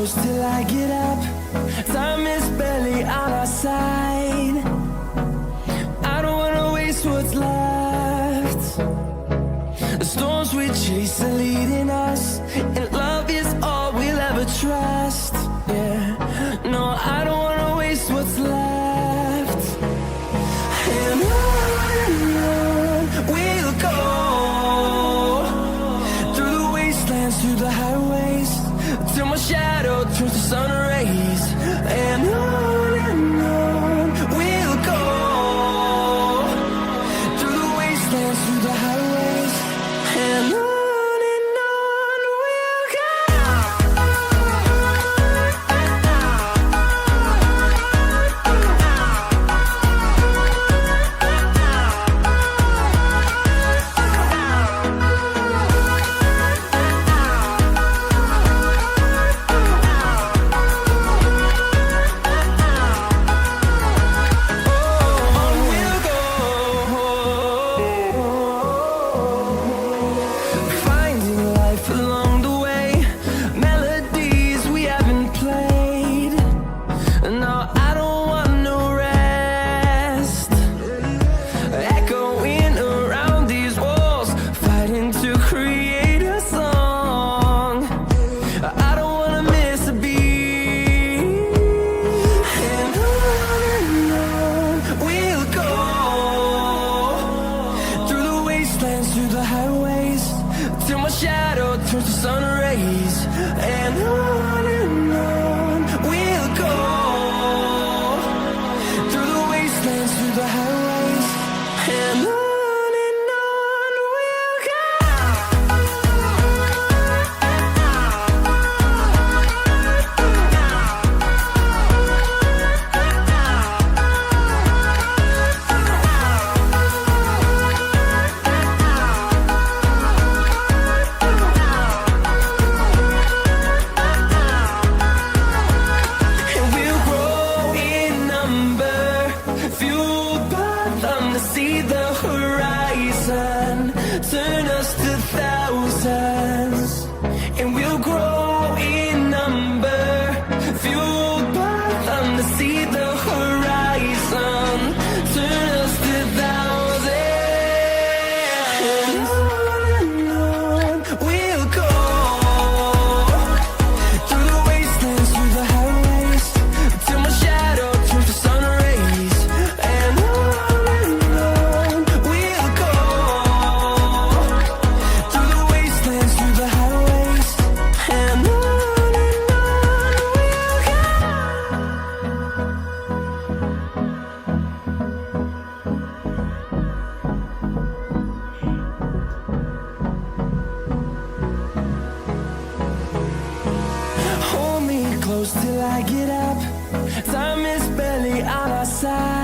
close till I get up. Time is barely on our side. I don't wanna waste what's left. The storms we chase are leading us, and love is all we'll ever trust. Yeah, no, I don't wanna waste what's left. And on we'll go, through the wastelands, through the highways, till my shadow turns to sun rays. And on we'll go, through the wastelands, through the highways, and on we'll go. Through the highways, till my shadow turns to sun rays. And on we'll go, through the wastelands, through the highways, and on we'll go. See the horizon, turn us to thousands, and we'll grow in number, fueled by them to see the horizon, turn us to thousands. And on we'll go, through the wastelands, through the highways, till my shadow turns to sun rays. And close till I get up. Time is barely on our side.